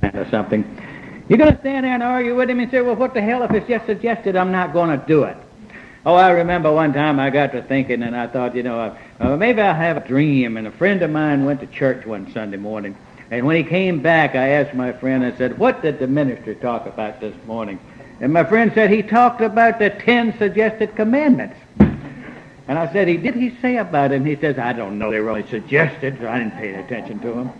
or something, you're going to stand there and argue with him and say, well, what the hell if it's just suggested? I'm not going to do it. Oh, I remember one time I got to thinking, and I thought, maybe I'll have a dream. And a friend of mine went to church one Sunday morning, and when he came back, I asked my friend, I said, what did the minister talk about this morning? And my friend said, he talked about the 10 suggested commandments. And I said, did he say about it? And he says, I don't know, they were only suggested, so I didn't pay attention to them.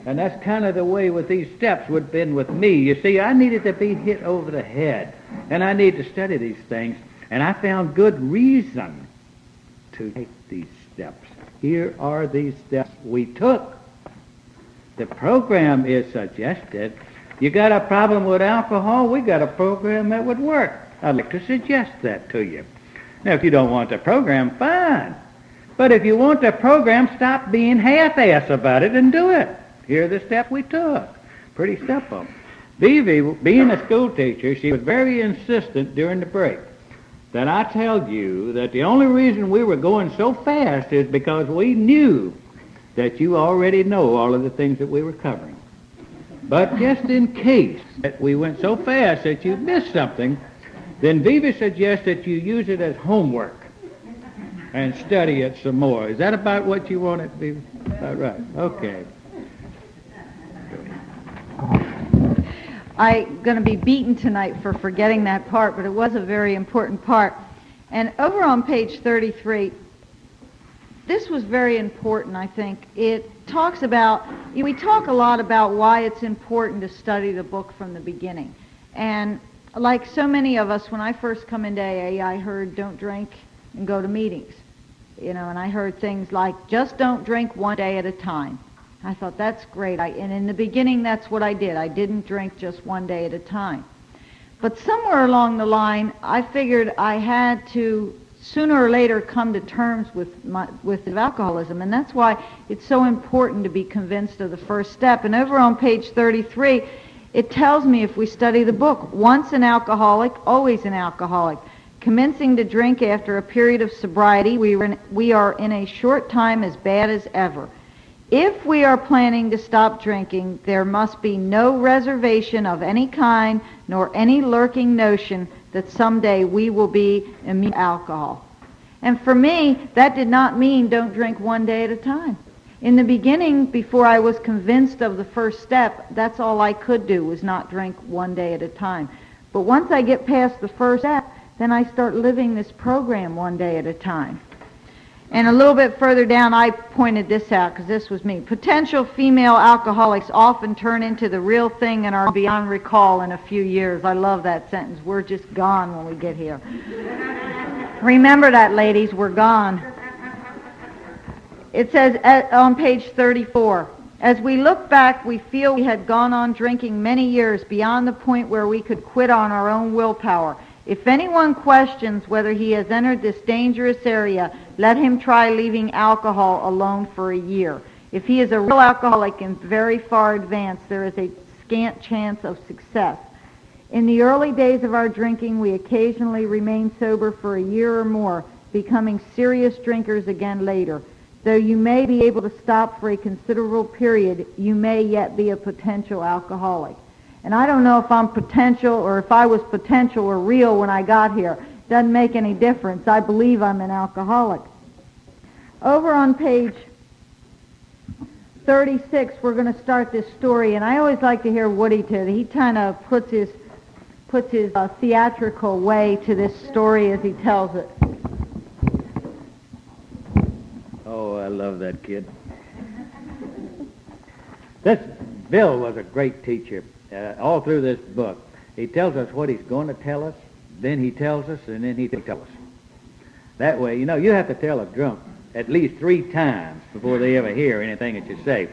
And that's kind of the way with these steps would have been with me. You see, I needed to be hit over the head, and I need to study these things. And I found good reason to take these steps. Here are these steps we took. The program is suggested. You got a problem with alcohol? We got a program that would work. I'd like to suggest that to you. Now, if you don't want the program, fine. But if you want the program, stop being half-ass about it and do it. Here are the steps we took. Pretty simple. Vivi, being a school teacher, she was very insistent during the break that I tell you that the only reason we were going so fast is because we knew that you already know all of the things that we were covering. But just in case that we went so fast that you missed something, then Vivi suggests that you use it as homework and study it some more. Is that about what you wanted, Vivi? About right. Okay. I'm going to be beaten tonight for forgetting that part, but it was a very important part. And over on page 33, this was very important, I think. It talks about, we talk a lot about why it's important to study the book from the beginning. And like so many of us, when I first come into AA, I heard don't drink and go to meetings. And I heard things like just don't drink one day at a time. I thought, that's great. And in the beginning, that's what I did. I didn't drink just one day at a time. But somewhere along the line, I figured I had to sooner or later come to terms with alcoholism. And that's why it's so important to be convinced of the first step. And over on page 33, it tells me, if we study the book, once an alcoholic, always an alcoholic. Commencing to drink after a period of sobriety, we are in a short time as bad as ever. If we are planning to stop drinking, there must be no reservation of any kind, nor any lurking notion that someday we will be immune to alcohol. And for me, that did not mean don't drink one day at a time. In the beginning, before I was convinced of the first step, that's all I could do was not drink one day at a time. But once I get past the first step, then I start living this program one day at a time. And a little bit further down, I pointed this out because this was me. Potential female alcoholics often turn into the real thing and are beyond recall in a few years. I love that sentence. We're just gone when we get here. Remember that, ladies. We're gone. It says on page 34, as we look back, we feel we had gone on drinking many years beyond the point where we could quit on our own willpower. If anyone questions whether he has entered this dangerous area, let him try leaving alcohol alone for a year. If he is a real alcoholic and very far advanced, there is a scant chance of success. In the early days of our drinking, we occasionally remain sober for a year or more, becoming serious drinkers again later. Though you may be able to stop for a considerable period, you may yet be a potential alcoholic. And I don't know if I'm potential or if I was potential or real when I got here. Doesn't make any difference. I believe I'm an alcoholic. Over on page 36, we're going to start this story, and I always like to hear Woody too. He kind of puts his theatrical way to this story as he tells it. Oh, I love that kid. Bill was a great teacher. All through this book, he tells us what he's going to tell us, then he tells us, and then he tells us. That way, you have to tell a drunk at least 3 times before they ever hear anything that you say.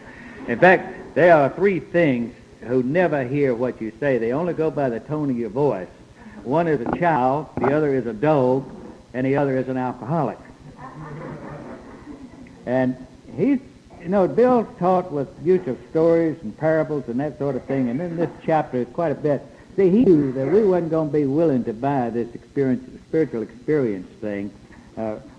In fact, there are 3 things who never hear what you say. They only go by the tone of your voice. One is a child, the other is a dog, and the other is an alcoholic. And Bill taught with use of stories and parables and that sort of thing, and in this chapter is quite a bit. See, he knew that we wasn't going to be willing to buy this spiritual experience thing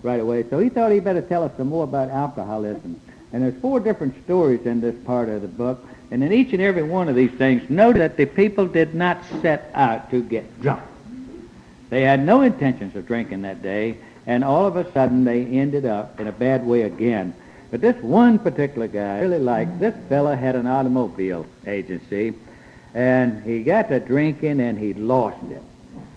right away, so he thought he better tell us some more about alcoholism. And there's 4 different stories in this part of the book. And in each and every one of these things, note that the people did not set out to get drunk. They had no intentions of drinking that day, and all of a sudden they ended up in a bad way again. But this one particular guy I really liked. This fella had an automobile agency, and he got to drinking and he lost it.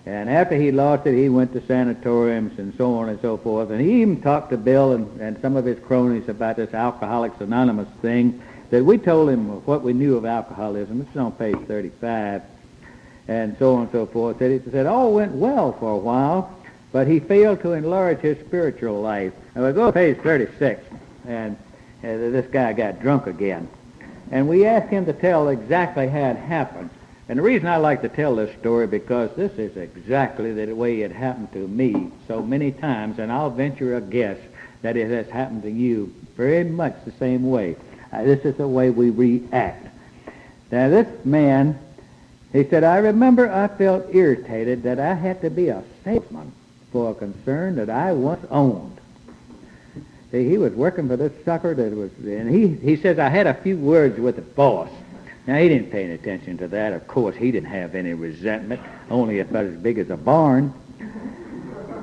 And after he lost it, he went to sanatoriums and so on and so forth. And he even talked to Bill and some of his cronies about this Alcoholics Anonymous thing. That we told him what we knew of alcoholism. This is on page 35, and so on and so forth. He said all went well for a while, but he failed to enlarge his spiritual life. And we go to page 36, and this guy got drunk again. And we asked him to tell exactly how it happened. And the reason I like to tell this story, because this is exactly the way it happened to me so many times, and I'll venture a guess that it has happened to you very much the same way. This is the way we react. Now, this man, he said, I remember I felt irritated that I had to be a salesman for a concern that I once owned. See, he was working for this sucker and he says, I had a few words with the boss. Now, he didn't pay any attention to that. Of course, he didn't have any resentment, only about as big as a barn.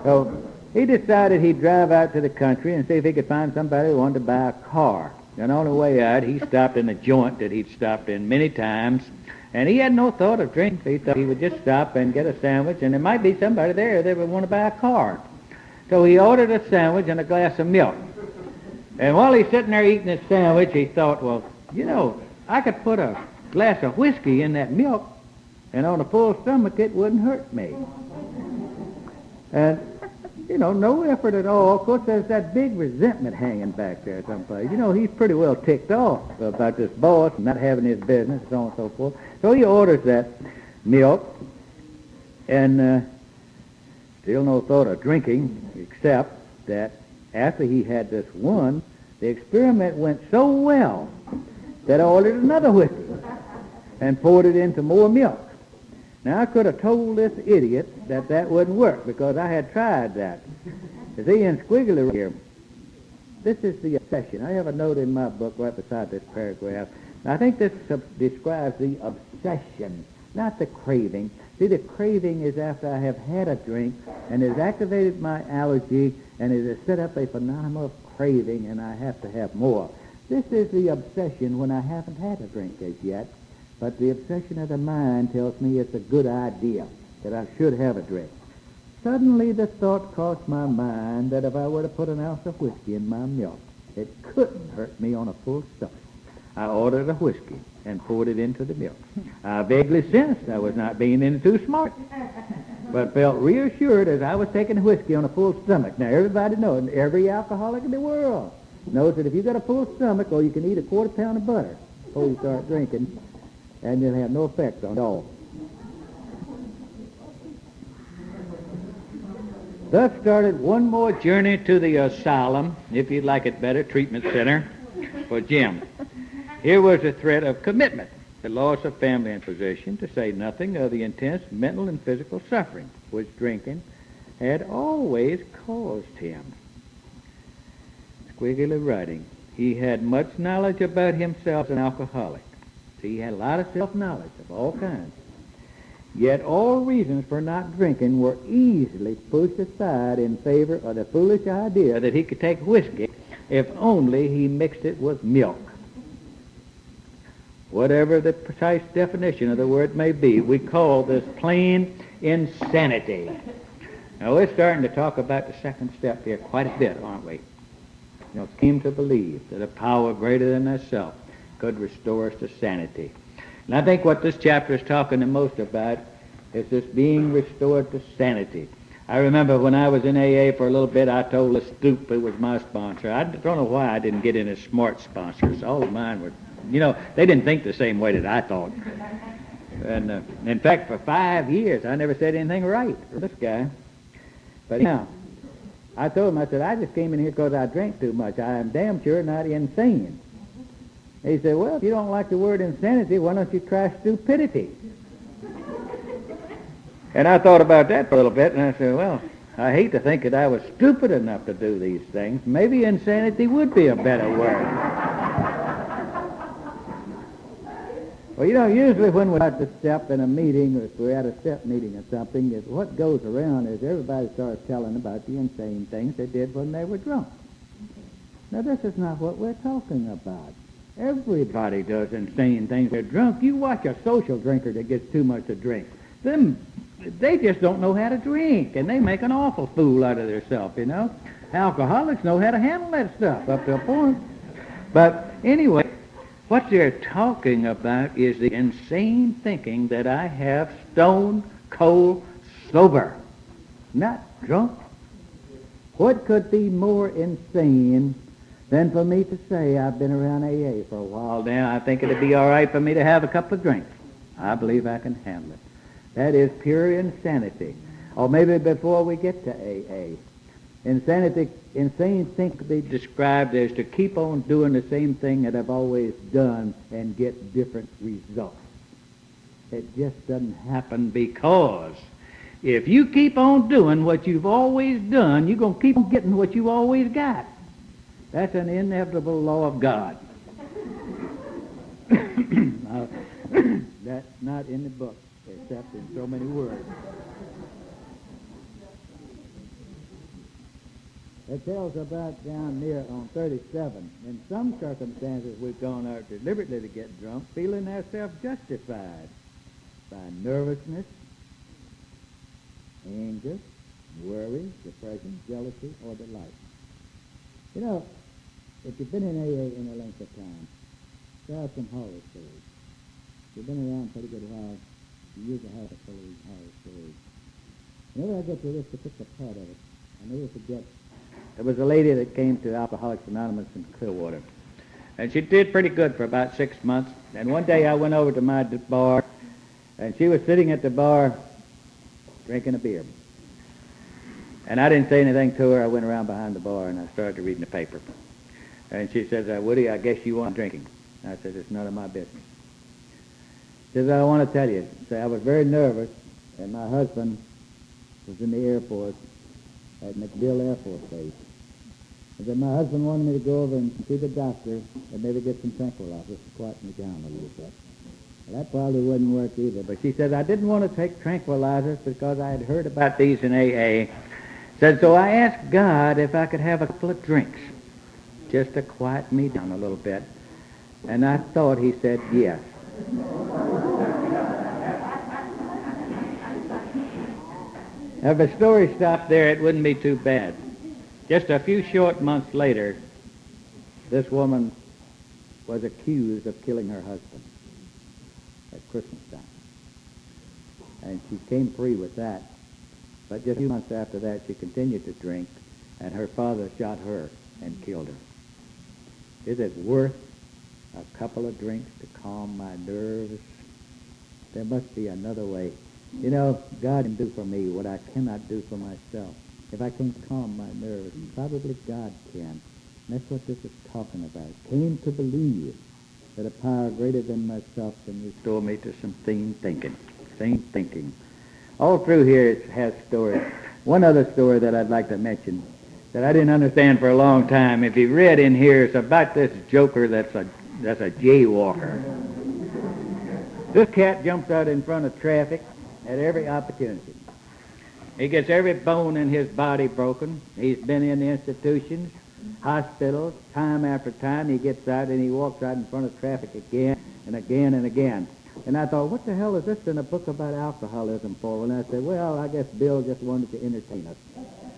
So he decided he'd drive out to the country and see if he could find somebody who wanted to buy a car. And on the way out, he stopped in a joint that he'd stopped in many times, and he had no thought of drinking. He thought he would just stop and get a sandwich, and there might be somebody there that would want to buy a car. So he ordered a sandwich and a glass of milk. And while he's sitting there eating his sandwich, he thought, well, you know, I could put a glass of whiskey in that milk, and on a full stomach it wouldn't hurt me. And you know, no effort at all. Of course, there's that big resentment hanging back there someplace. You know, he's pretty well ticked off about this boss and not having his business, and so on and so forth. So he orders that milk, and still no thought of drinking, except that after he had this one, the experiment went so well that I ordered another whiskey and poured it into more milk. Now, I could have told this idiot that wouldn't work, because I had tried that. You see, in squiggly here, this is the obsession. I have a note in my book right beside this paragraph. I think this describes the obsession, not the craving. See, the craving is after I have had a drink, and it has activated my allergy, and it has set up a phenomenon of craving, and I have to have more. This is the obsession when I haven't had a drink as yet. But the obsession of the mind tells me it's a good idea, that I should have a drink. Suddenly the thought crossed my mind that if I were to put an ounce of whiskey in my milk, it couldn't hurt me on a full stomach. I ordered a whiskey and poured it into the milk. I vaguely sensed I was not being any too smart, but felt reassured as I was taking the whiskey on a full stomach. Now, everybody knows, every alcoholic in the world knows that if you've got a full stomach, or you can eat a quarter pound of butter before you start drinking, and it'll have no effect on it all. Thus started one more journey to the asylum, if you'd like it better, treatment center, for Jim. Here was a threat of commitment, the loss of family and possession, to say nothing of the intense mental and physical suffering which drinking had always caused him. Squiggly writing. He had much knowledge about himself as an alcoholic. He had a lot of self-knowledge of all kinds. Yet all reasons for not drinking were easily pushed aside in favor of the foolish idea that he could take whiskey if only he mixed it with milk. Whatever the precise definition of the word may be, we call this plain insanity. Now, we're starting to talk about the second step here quite a bit, aren't we? You know, came to believe that a power greater than thyself could restore us to sanity. And I think what this chapter is talking the most about is this being restored to sanity. I remember when I was in AA for a little bit, I told the Stoop, who was my sponsor. I don't know why I didn't get any smart sponsors. All of mine were, you know, they didn't think the same way that I thought. And in fact, for 5 years, I never said anything right for this guy. But now, I told him, I said, I just came in here because I drank too much. I am damn sure not insane. He said, well, if you don't like the word insanity, why don't you try stupidity? And I thought about that for a little bit, and I said, well, I hate to think that I was stupid enough to do these things. Maybe insanity would be a better word. Well, usually when we're at the step in a meeting, or if we're at a step meeting or something, what goes around is everybody starts telling about the insane things they did when they were drunk. Now, this is not what we're talking about. Everybody does insane things when they're drunk. You watch a social drinker that gets too much to drink. They just don't know how to drink, and they make an awful fool out of themselves, Alcoholics know how to handle that stuff up to a point. But anyway, what they're talking about is the insane thinking that I have stone cold sober, not drunk. What could be more insane than for me to say I've been around AA for a while now? I think it'd be all right for me to have a couple of drinks. I believe I can handle it. That is pure insanity. Or maybe before we get to AA. Insane thing could be described as to keep on doing the same thing that I've always done and get different results. It just doesn't happen, because if you keep on doing what you've always done, you're going to keep on getting what you always got. That's an inevitable law of God. Now, that's not in the book, except in so many words. It tells about down near on 37. In some circumstances, we've gone out deliberately to get drunk, feeling ourselves justified by nervousness, anger, worry, depression, jealousy, or the like. If you've been in AA in a length of time, there are some horror stories. If you've been around pretty good while, you usually have a full of these horror stories. Whenever I get to this particular part of it, I never forget. There was a lady that came to Alcoholics Anonymous in Clearwater, and she did pretty good for about 6 months. And one day I went over to my bar, and she was sitting at the bar drinking a beer. And I didn't say anything to her. I went around behind the bar, and I started reading the paper. And she says, Woody, I guess you want drinking. And I said, it's none of my business. She says, I want to tell you. So I was very nervous, and my husband was in the Air Force at MacDill Air Force Base. And then my husband wanted me to go over and see the doctor and maybe get some tranquilizers to quiet me down a little bit. Well, that probably wouldn't work either. But she said, I didn't want to take tranquilizers because I had heard about these in AA. Said, so I asked God if I could have a couple of drinks just to quiet me down a little bit. And I thought he said yes. If the story stopped there, it wouldn't be too bad. Just a few short months later, this woman was accused of killing her husband at Christmas time. And she came free with that. But just a few months after that, she continued to drink, and her father shot her and killed her. Is it worth a couple of drinks to calm my nerves? There must be another way. God can do for me what I cannot do for myself. If I can't calm my nerves, probably God can. And that's what this is talking about. Came to believe that a power greater than myself can restore me to some sane thinking. All through here it has stories. One other story that I'd like to mention that I didn't understand for a long time. If you read in here, it's about this joker that's a jaywalker. This cat jumps out in front of traffic at every opportunity. He gets every bone in his body broken. He's been in institutions, hospitals, time after time. He gets out and he walks out in front of traffic again and again and again. And I thought, what the hell is this in a book about alcoholism for? And I said, well, I guess Bill just wanted to entertain us.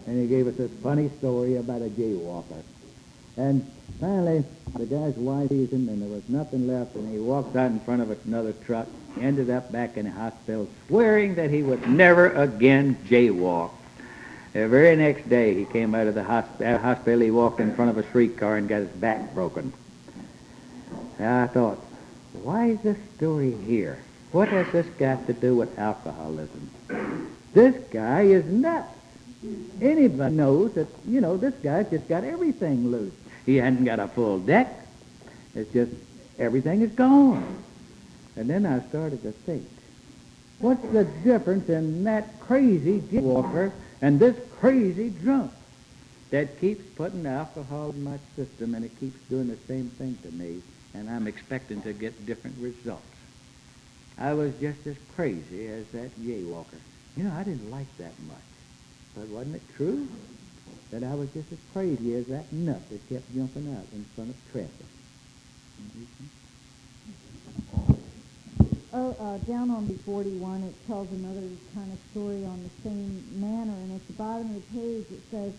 And he gave us this funny story about a jaywalker. And finally, the guy's wife sees him, and there was nothing left, and he walks out in front of another truck. He ended up back in the hospital, swearing that he would never again jaywalk. The very next day, he came out of the hospital. He walked in front of a streetcar and got his back broken. And I thought, why is this story here? What has this got to do with alcoholism? This guy is nuts. Anybody knows that, this guy's just got everything loose. He hadn't got a full deck. It's just everything is gone. And then I started to think, what's the difference in that crazy jaywalker and this crazy drunk that keeps putting alcohol in my system, and it keeps doing the same thing to me, and I'm expecting to get different results? I was just as crazy as that jaywalker. You know, I didn't like that much. But wasn't it true that I was just as crazy as that nut that kept jumping out in front of traffic? Down on page 41, it tells another kind of story on the same manner, and at the bottom of the page it says,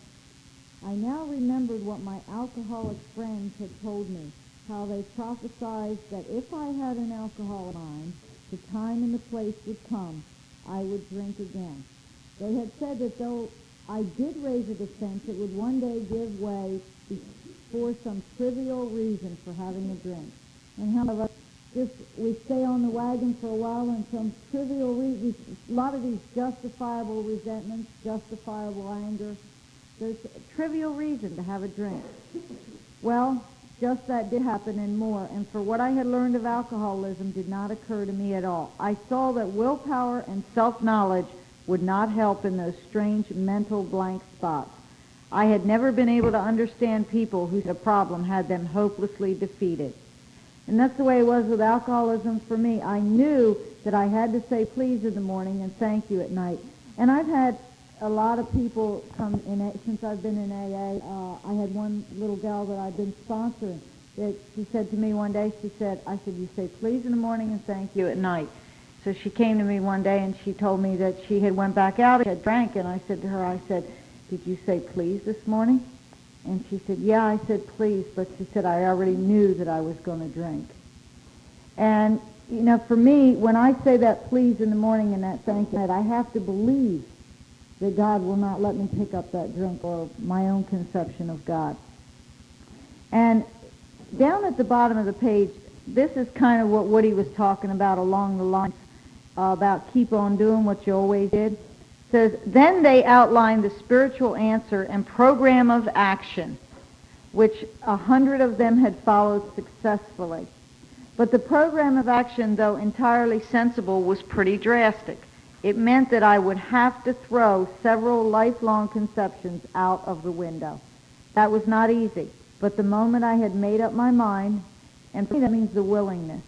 I now remembered what my alcoholic friends had told me, how they prophesied that if I had an alcohol of mine, the time and the place would come, I would drink again. They had said that though I did raise a defense, it would one day give way for some trivial reason for having a drink. And how of us we stay on the wagon for a while and some trivial reason, a lot of these justifiable resentments, justifiable anger, there's a trivial reason to have a drink. Well, just that did happen and more, and for what I had learned of alcoholism did not occur to me at all. I saw that willpower and self-knowledge would not help in those strange mental blank spots. I had never been able to understand people whose problem had them hopelessly defeated. And that's the way it was with alcoholism for me. I knew that I had to say please in the morning and thank you at night. And I've had a lot of people come in since I've been in AA. I had one little gal that I've been sponsoring that she said to me one day, I said, you say please in the morning and thank you at night. So she came to me one day and she told me that she had went back out and had drank, and I said to her, did you say please this morning? And she said, yeah, I said please, but she said, I already knew that I was going to drink. And, you know, for me, when I say that please in the morning and that thank you, I have to believe that God will not let me pick up that drink, or my own conception of God. And down at the bottom of the page, this is kind of what Woody was talking about along the lines about keep on doing what you always did. It says, then they outline the spiritual answer and program of action, which 100 of them had followed successfully. But the program of action, though entirely sensible, was pretty drastic. It meant that I would have to throw several lifelong conceptions out of the window. That was not easy, but the moment I had made up my mind, and for me that means the willingness,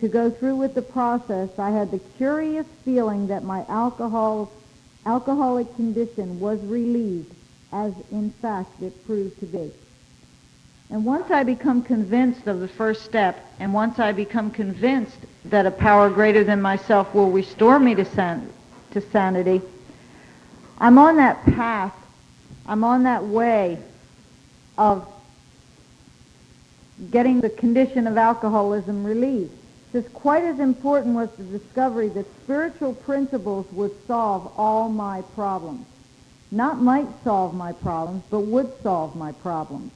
to go through with the process, I had the curious feeling that my alcoholic condition was relieved, as in fact it proved to be. And once I become convinced of the first step, and once I become convinced that a power greater than myself will restore me to sanity, I'm on that path, I'm on that way of getting the condition of alcoholism relieved. Just quite as important was the discovery that spiritual principles would solve all my problems. Not might solve my problems, but would solve my problems.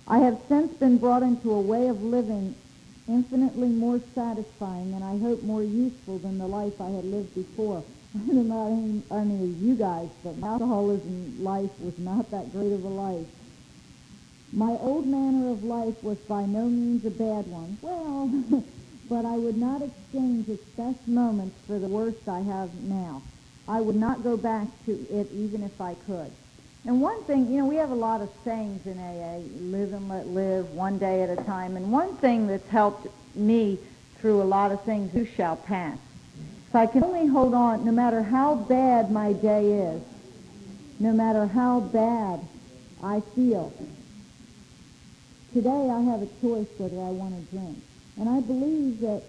I have since been brought into a way of living infinitely more satisfying and I hope more useful than the life I had lived before. I don't know any of you guys, but my alcoholism life was not that great of a life. My old manner of life was by no means a bad one. Well, but I would not exchange its best moments for the worst I have now. I would not go back to it even if I could. And one thing, you know, we have a lot of sayings in AA, live and let live, one day at a time. And one thing that's helped me through a lot of things, too shall pass. If I can only hold on, no matter how bad my day is, no matter how bad I feel, today I have a choice whether I want to drink. And I believe that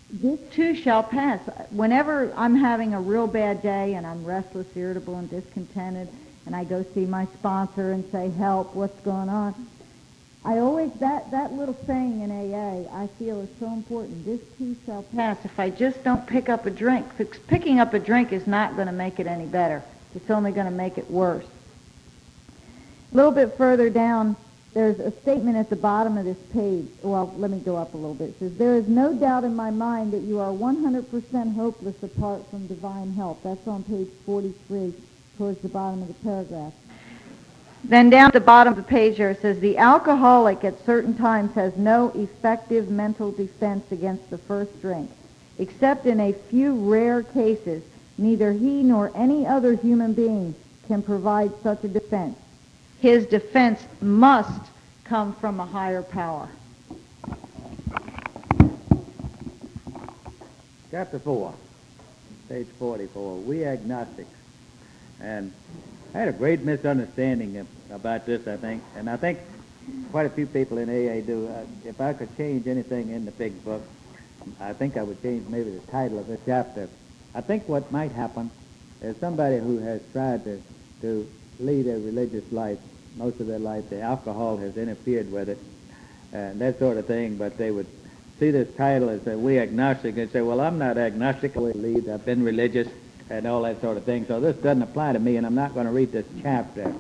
this too shall pass. Whenever I'm having a real bad day and I'm restless, irritable, and discontented, and I go see my sponsor and say, help, what's going on? I always, that little saying in AA, I feel is so important. This too shall pass. If I just don't pick up a drink, picking up a drink is not going to make it any better. It's only going to make it worse. A little bit further down, there's a statement at the bottom of this page. Well, let me go up a little bit. It says, there is no doubt in my mind that you are 100% hopeless apart from divine help. That's on page 43. Towards the bottom of the paragraph. Then down at the bottom of the page there it says, the alcoholic at certain times has no effective mental defense against the first drink. Except in a few rare cases, neither he nor any other human being can provide such a defense. His defense must come from a higher power. chapter 4, page 44, we agnostics. And I had a great misunderstanding about this, I think, and I think quite a few people in AA do. If I could change anything in the big book, I think I would change maybe the title of this chapter. I think what might happen is somebody who has tried to lead a religious life most of their life, the alcohol has interfered with it, and that sort of thing, but they would see this title as we agnostic and say, well, I'm not agnostic, I've been religious and all that sort of thing, so this doesn't apply to me, and I'm not going to read this chapter.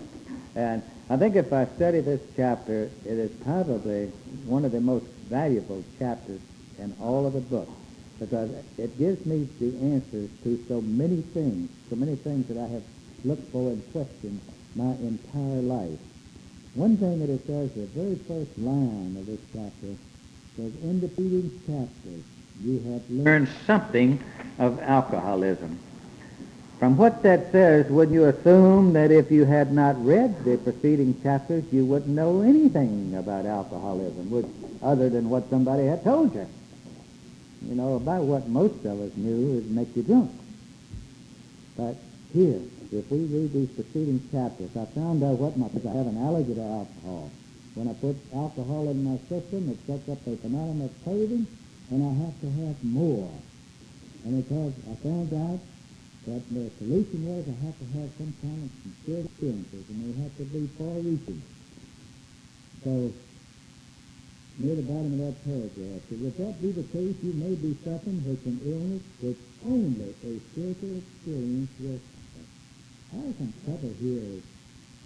And I think if I study this chapter, it is probably one of the most valuable chapters in all of the book, because it gives me the answers to so many things that I have looked for and questioned my entire life. One thing that it says, the very first line of this chapter says, in the preceding chapters, you have learned something of alcoholism. From what that says, would you assume that if you had not read the preceding chapters, you wouldn't know anything about alcoholism, other than what somebody had told you? You know, about what most of us knew is make you drunk. But here, if we read these preceding chapters, I found out because I have an allergy to alcohol. When I put alcohol in my system, it sets up a phenomenon of craving, and I have to have more. And because I found out that the solution was I have to have some kind of sincere experiences, and they have to be far-reaching. So, near the bottom of that paragraph, if that be the case, you may be suffering with an illness which only a spiritual experience will suffer. I have some trouble here.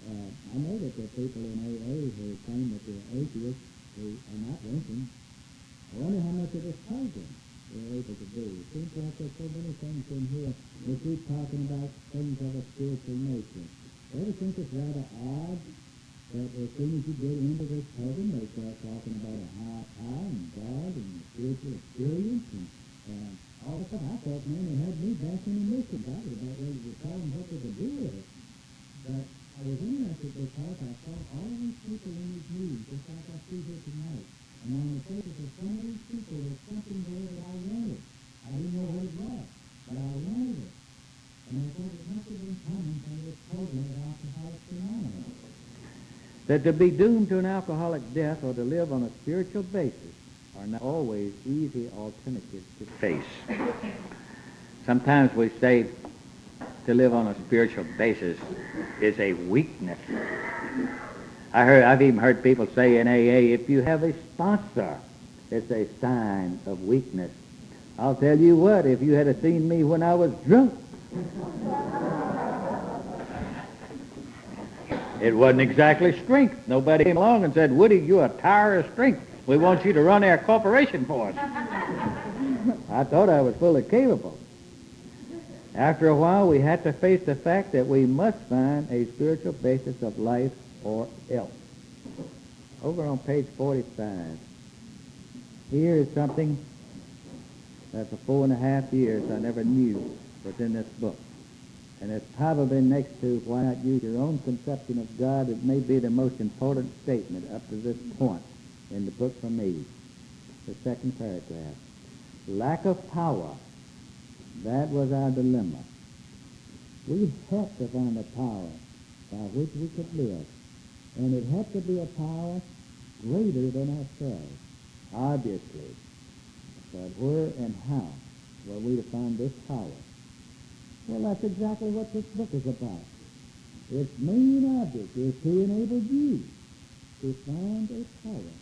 I know that there are people in AA who claim that they're atheists who are not drinking. I wonder how much of this program they're able to do. It seems like there's so many things in here. We keep talking about things of a spiritual nature. Ever think it's rather odd that as soon as you get into this program, they start talking about a high power and God and the spiritual experience and all the stuff. I thought, man, they had me back in the mission. I was about ready to tell them what they could do with it. But I was interested because I saw all these people in these meetings, just like I see here tonight. And on the faces of some of these people, there's something there that I wanted. I didn't know what it was, but I wanted it. And I thought it must have been coming from this program of Alcoholics Anonymous. That to be doomed to an alcoholic death or to live on a spiritual basis are not always easy alternatives to face. Sometimes we say to live on a spiritual basis is a weakness. I've even heard people say in AA, if you have a sponsor, it's a sign of weakness. I'll tell you what, if you had seen me when I was drunk, it wasn't exactly strength. Nobody came along and said, Woody, you're a tower of strength. We want you to run our corporation for us. I thought I was fully capable. After a while, we had to face the fact that we must find a spiritual basis of life or else. Over on page 45, here is something that for 4.5 years I never knew was in this book. And it's probably next to why not use your own conception of God, it may be the most important statement up to this point in the book for me. The second paragraph. Lack of power. That was our dilemma. We had to find a power by which we could live. And it had to be a power greater than ourselves, obviously. But where and how were we to find this power? Well, that's exactly what this book is about. Its main object is to enable you to find a power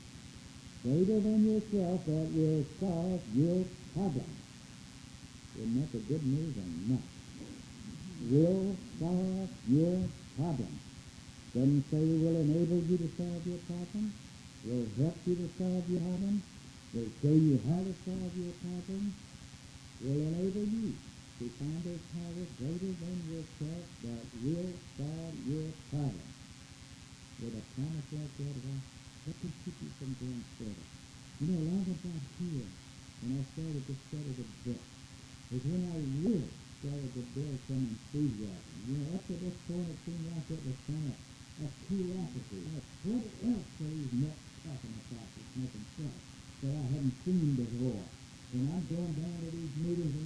greater than yourself that will solve your problem. Isn't that the good news or not? Will solve your problem. Doesn't say will enable you to solve your problem. Will help you to solve your problem. Will show you how to solve your problem. Will enable you to find a power greater than yourself that will solve your problem. With a promise like that, what can keep you from going further? You know, long about here, when I started to study the book, is when I really started to build some enthusiasm. You know, up to this point, it seemed like it was kind of a curiosity. What else are these nuts talking about that's making sense that I hadn't seen before? And I'm going down to these meetings and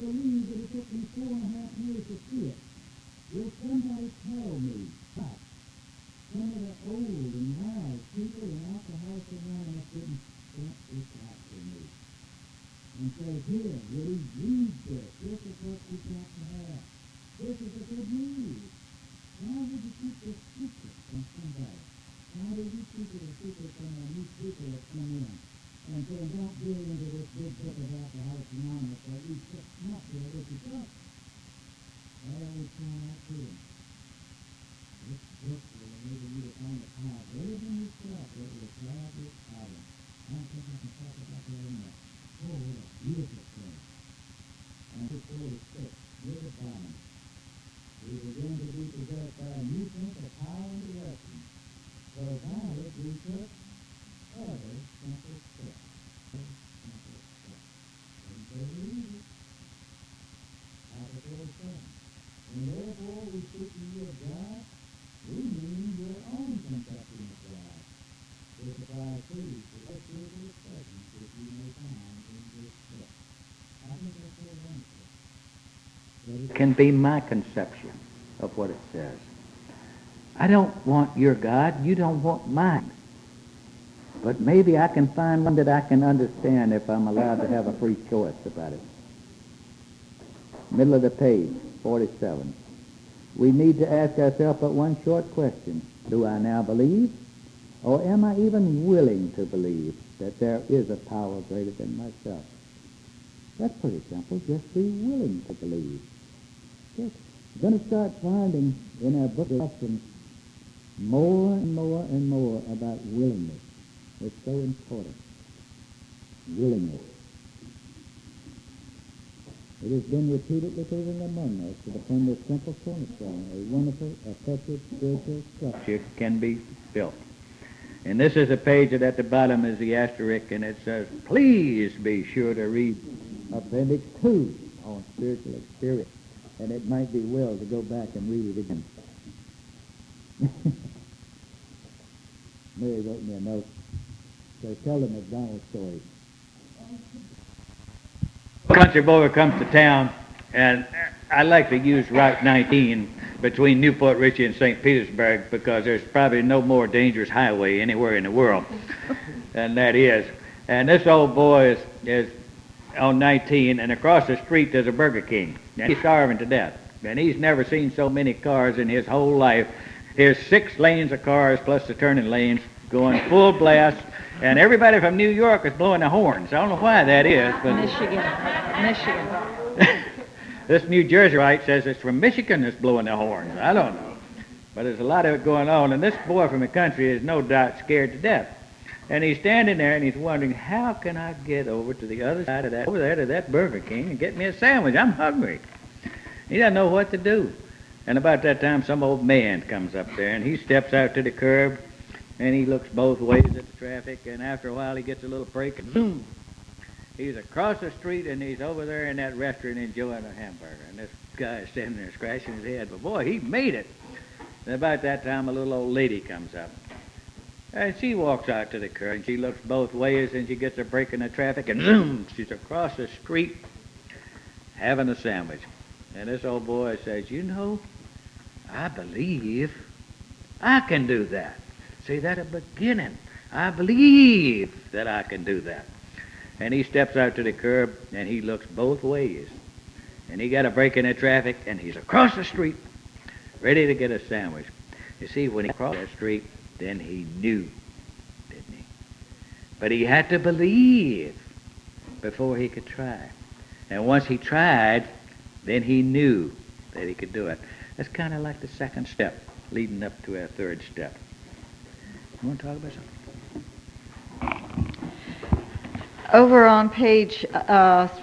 believe that it took me 4.5 years to see it. Will somebody tell me how? Some of the old and wise people in Alcoholism Anonymous didn't point this out to me. And say, here, Woody, read this. This is what you've got to have. This is the good news. Why would you keep this secret from somebody? Why did you keep it a secret from a new people that come in? And say, don't get into this big book of Alcoholics Anonymous, or you just not there with your book. I always point out to them. This book will enable you to find a power greater than yourself that will solve this problem. I don't think I can talk about that enough. Oh, what a beautiful thing. And this 46, near the bottom. We begin to be possessed by a new sense of power and direction. So by it we took other simple steps. Simple steps. And so we use it. Chapter 47. And therefore we speak to you of God, we mean your own conception of God. This applies to you to the spiritual expressions that you may find in this book. I think that's so wonderful. It can be my conception of what it says. I don't want your God. You don't want mine. But maybe I can find one that I can understand if I'm allowed to have a free choice about it. Middle of the page, 47. We need to ask ourselves but one short question. Do I now believe? Or am I even willing to believe that there is a power greater than myself? That's pretty simple. Just be willing to believe. We're going to start finding in our book lessons more and more and more about willingness. It's so important. Willingness. It has been repeatedly proven among us that upon this simple cornerstone, a wonderful, effective spiritual structure can be built. And this is a page that at the bottom is the asterisk, and it says, please be sure to read Appendix 2 on spiritual experience. And it might be well to go back and read it again. Mary wrote me a note. So tell the McDonald's story. Country boy comes to town, and I like to use Route 19 between Newport Richey and St. Petersburg because there's probably no more dangerous highway anywhere in the world than that is. And this old boy is on 19, and across the street there's a Burger King. And he's starving to death, and he's never seen so many cars in his whole life. There's 6 lanes of cars plus the turning lanes going full blast, and everybody from New York is blowing their horns. I don't know why that is, but Michigan. This New Jerseyite says it's from Michigan that's blowing their horns. I don't know, but there's a lot of it going on, and this boy from the country is no doubt scared to death. And he's standing there and he's wondering, how can I get over to the other side of that, over there to that Burger King and get me a sandwich? I'm hungry. He doesn't know what to do. And about that time, some old man comes up there and he steps out to the curb and he looks both ways at the traffic, and after a while he gets a little break and boom, he's across the street and he's over there in that restaurant enjoying a hamburger. And this guy is standing there scratching his head, but boy, he made it. And about that time, a little old lady comes up. And she walks out to the curb, and she looks both ways, and she gets a break in the traffic, and zoom, she's across the street having a sandwich. And this old boy says, you know, I believe I can do that. See, that at the beginning. I believe that I can do that. And he steps out to the curb, and he looks both ways. And he got a break in the traffic, and he's across the street, ready to get a sandwich. You see, when he crossed that street, then he knew, didn't he? But he had to believe before he could try. And once he tried, then he knew that he could do it. That's kind of like the second step leading up to our third step. You want to talk about something? Over on page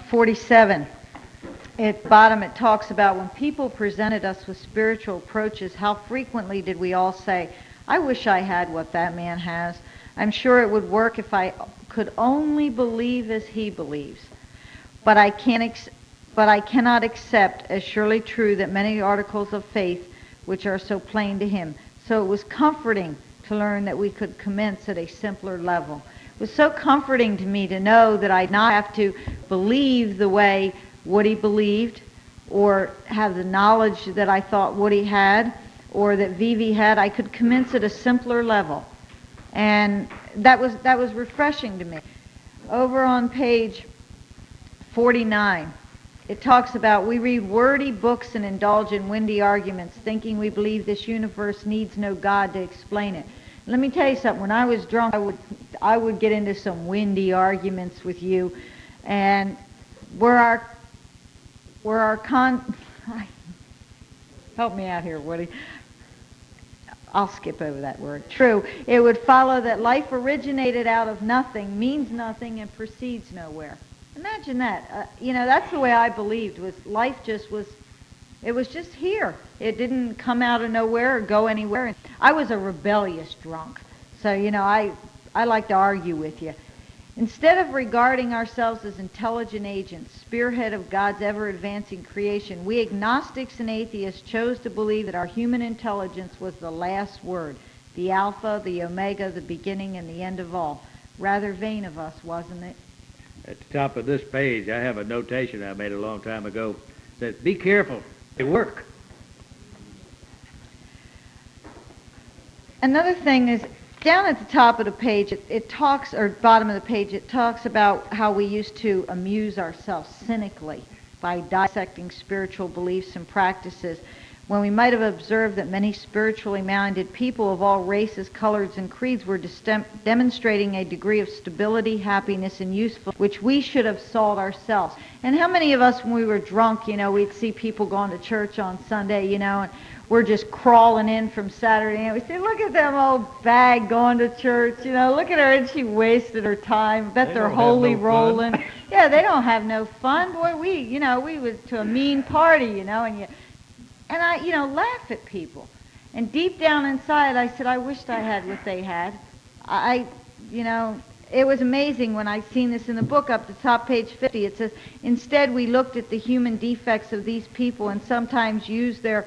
47, at bottom it talks about when people presented us with spiritual approaches, how frequently did we all say, I wish I had what that man has. I'm sure it would work if I could only believe as he believes. But I cannot accept as surely true that many articles of faith which are so plain to him. So it was comforting to learn that we could commence at a simpler level. It was so comforting to me to know that I'd not have to believe the way Woody believed, or have the knowledge that I thought Woody had, or that Vivi had. I could commence at a simpler level. And that was refreshing to me. Over on page 49, it talks about, we read wordy books and indulge in windy arguments, thinking we believe this universe needs no God to explain it. Let me tell you something. When I was drunk, I would get into some windy arguments with you, and help me out here, Woody. I'll skip over that word. True. It would follow that life originated out of nothing, means nothing, and proceeds nowhere. Imagine that. That's the way I believed. Life it was just here. It didn't come out of nowhere or go anywhere. I was a rebellious drunk. So, I like to argue with you. Instead of regarding ourselves as intelligent agents, spearhead of God's ever-advancing creation, we agnostics and atheists chose to believe that our human intelligence was the last word, the alpha, the omega, the beginning, and the end of all. Rather vain of us, wasn't it? At the top of this page, I have a notation I made a long time ago. It says, be careful. They work. Another thing is, down at the top of the page, it talks, or bottom of the page, it talks about how we used to amuse ourselves cynically by dissecting spiritual beliefs and practices, when we might have observed that many spiritually minded people of all races, colors, and creeds were demonstrating a degree of stability, happiness, and usefulness which we should have sought ourselves. And how many of us, when we were drunk, we'd see people going to church on Sunday, and we're just crawling in from Saturday, and we say, look at them old bag going to church, look at her, and she wasted her time. Bet they're holy rolling. Yeah, they don't have no fun. Boy, we was to a mean party, and I, laugh at people. And deep down inside, I said, I wished I had what they had. It was amazing when I seen this in the book up the top, page 50. It says, instead we looked at the human defects of these people and sometimes used their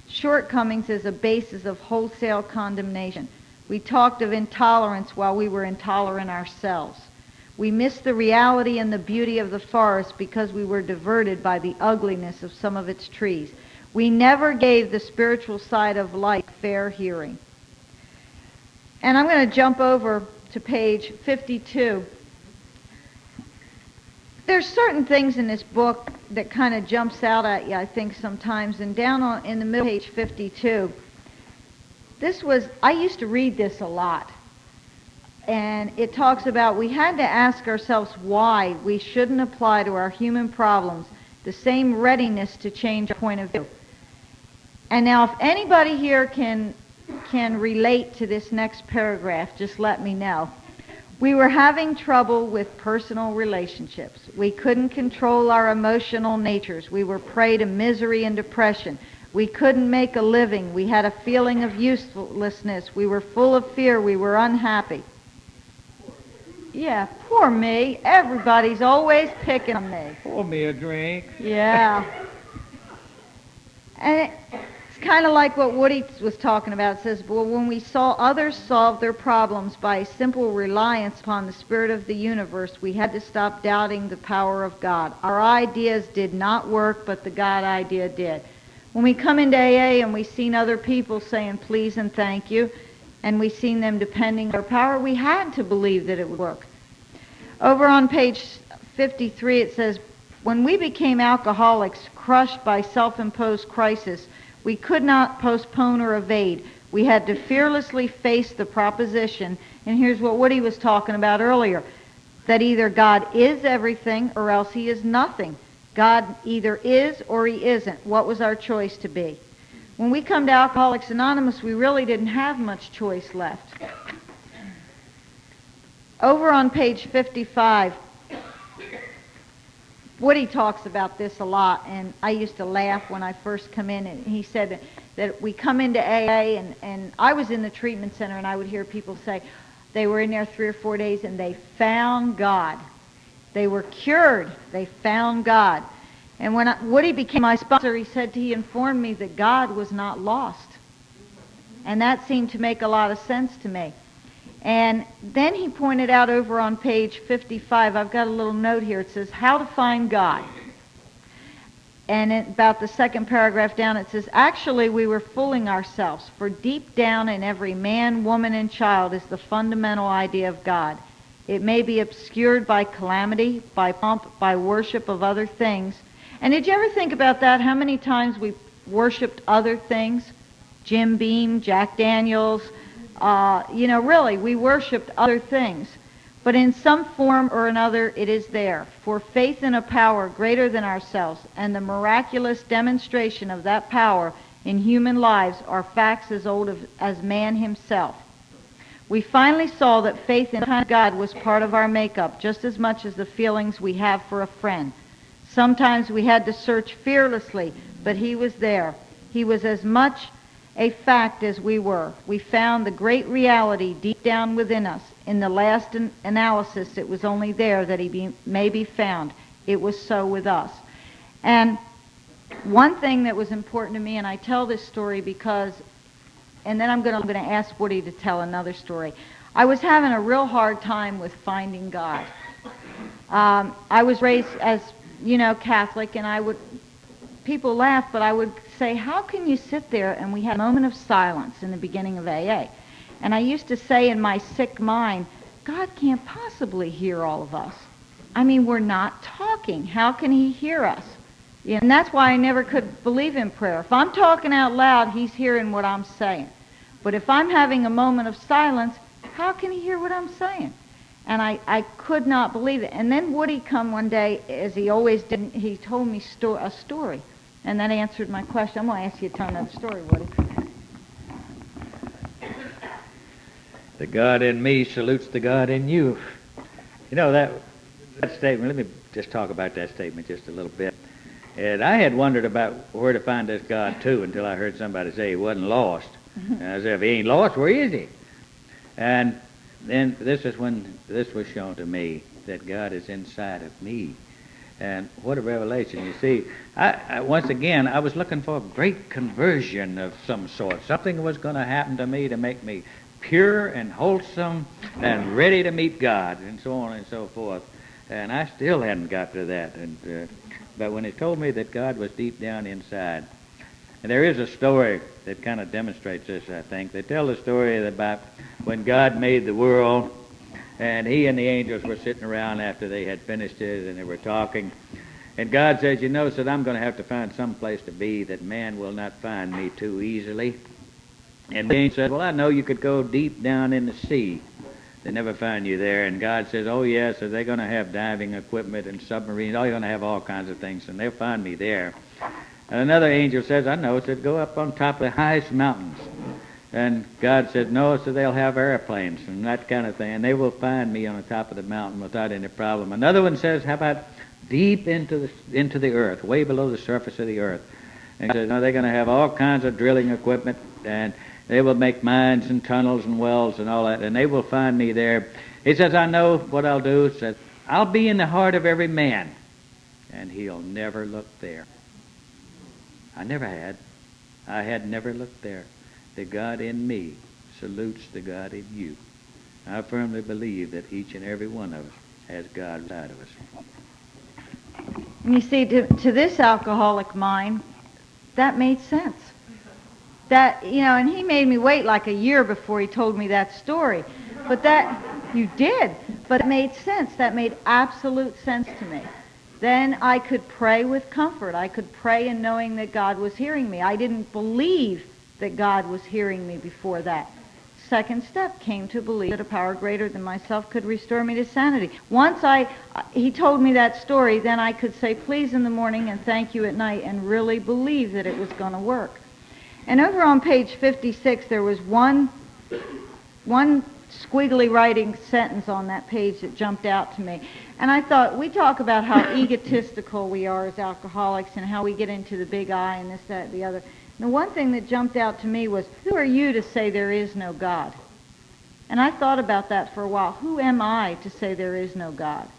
shortcomings as a basis of wholesale condemnation. We talked of intolerance while we were intolerant ourselves. We missed the reality and the beauty of the forest because we were diverted by the ugliness of some of its trees. We never gave the spiritual side of life fair hearing. And I'm going to jump over to page 52. There's certain things in this book that kind of jumps out at you, I think, sometimes. And down in the middle, page 52, I used to read this a lot. And it talks about we had to ask ourselves why we shouldn't apply to our human problems the same readiness to change our point of view. And now if anybody here can relate to this next paragraph, just let me know. We were having trouble with personal relationships. We couldn't control our emotional natures. We were prey to misery and depression. We couldn't make a living. We had a feeling of uselessness. We were full of fear. We were unhappy. Yeah, poor me. Everybody's always picking on me. Pour me a drink. Yeah. And it's kind of like what Woody was talking about. It says, well, when we saw others solve their problems by a simple reliance upon the spirit of the universe, we had to stop doubting the power of God. Our ideas did not work, but the God idea did. When we come into AA and we've seen other people saying please and thank you, and we've seen them depending on their power, we had to believe that it would work. Over on page 53 it says, when we became alcoholics, crushed by self-imposed crisis, we could not postpone or evade. We had to fearlessly face the proposition, and here's what Woody was talking about earlier, that either God is everything or else he is nothing. God either is or he isn't. What was our choice to be? When we come to Alcoholics Anonymous, we really didn't have much choice left. Over on page 55, Woody talks about this a lot, and I used to laugh when I first come in, and he said that we come into AA, and I was in the treatment center, and I would hear people say they were in there 3 or 4 days, and they found God. They were cured. They found God. And when Woody became my sponsor, he informed me that God was not lost. And that seemed to make a lot of sense to me. And then he pointed out over on page 55, I've got a little note here, it says, how to find God. And about the second paragraph down, it says, actually, we were fooling ourselves, for deep down in every man, woman, and child is the fundamental idea of God. It may be obscured by calamity, by pomp, by worship of other things. And did you ever think about that? How many times we worshipped other things? Jim Beam, Jack Daniels, really, we worshipped other things. But in some form or another, it is there. For faith in a power greater than ourselves and the miraculous demonstration of that power in human lives are facts as old as man himself. We finally saw that faith in God was part of our makeup, just as much as the feelings we have for a friend. Sometimes we had to search fearlessly, but he was there. He was as much a fact as we were. We found the great reality deep down within us. In the last analysis, it was only there that he may be found. It was so with us. And one thing that was important to me, and I tell this story because, and then I'm going to ask Woody to tell another story. I was having a real hard time with finding God. I was raised as, Catholic, and people laugh, but I would say, how can you sit there? And we had a moment of silence in the beginning of AA. And I used to say in my sick mind, God can't possibly hear all of us. I mean, we're not talking. How can he hear us? And that's why I never could believe in prayer. If I'm talking out loud, he's hearing what I'm saying. But if I'm having a moment of silence, how can he hear what I'm saying? And I could not believe it. And then Woody come one day, as he always did, he told me a story. And that answered my question. I'm going to ask you to tell another story, Woody. The God in me salutes the God in you. That statement, let me just talk about that statement just a little bit. And I had wondered about where to find this God, too, until I heard somebody say he wasn't lost. And I said, if he ain't lost, where is he? And then this is when this was shown to me, that God is inside of me. And what a revelation. You see, I once again, I was looking for a great conversion of some sort. Something was going to happen to me to make me pure and wholesome and ready to meet God, and so on and so forth. And I still hadn't got to that. But when he told me that God was deep down inside, and there is a story that kind of demonstrates this, I think. They tell the story about when God made the world, and he and the angels were sitting around after they had finished it, and they were talking. And God says, said, I'm going to have to find some place to be that man will not find me too easily. And the angel said, well, I know you could go deep down in the sea. They never find you there. And God says, oh, yes, so they're going to have diving equipment and submarines. Oh, you're going to have all kinds of things, and they'll find me there. And another angel says, I know, said, go up on top of the highest mountains. And God said, no, so they'll have airplanes and that kind of thing, and they will find me on the top of the mountain without any problem. Another one says, how about deep into the earth, way below the surface of the earth? And he says, no, they're going to have all kinds of drilling equipment, and they will make mines and tunnels and wells and all that, and they will find me there. He says, I know what I'll do. He says, I'll be in the heart of every man, and he'll never look there. I never had. I had never looked there. The God in me salutes the God in you. I firmly believe that each and every one of us has God inside of us. And you see, to this alcoholic mind, that made sense. That, and he made me wait like a year before he told me that story. But you did. But it made sense. That made absolute sense to me. Then I could pray with comfort. I could pray in knowing that God was hearing me. I didn't believe that God was hearing me before that. Second step came to believe that a power greater than myself could restore me to sanity. Once he told me that story, then I could say please in the morning and thank you at night and really believe that it was going to work. And over on page 56, there was one squiggly writing sentence on that page that jumped out to me. And I thought, we talk about how egotistical we are as alcoholics and how we get into the big I and this, that, the other. And the one thing that jumped out to me was, who are you to say there is no God? And I thought about that for a while. Who am I to say there is no God?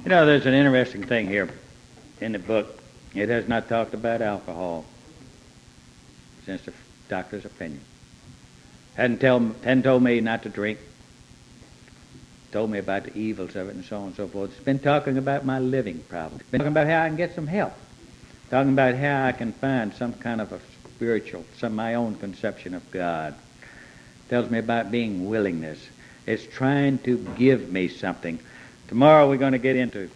There's an interesting thing here in the book. It has not talked about alcohol since the doctor's opinion. Hadn't told me not to drink. told me about the evils of it and so on and so forth. It's been talking about my living problem. It's been talking about how I can get some help. Talking about how I can find some kind of a spiritual, my own conception of God. Tells me about being willingness. It's trying to give me something. Tomorrow we're going to get into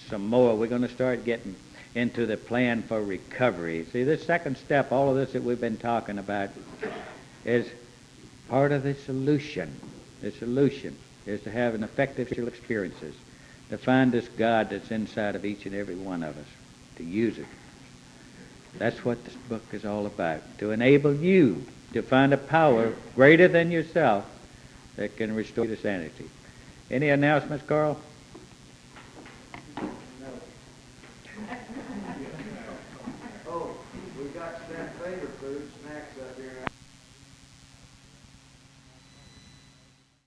some more. We're going to start getting into the plan for recovery. See, this second step, all of this that we've been talking about, is part of the solution. The solution is to have an effective spiritual experiences, to find this God that's inside of each and every one of us, to use it. That's what this book is all about, to enable you to find a power greater than yourself that can restore you to sanity. Any announcements, Carl? Oh, we got some favorite food snacks up here.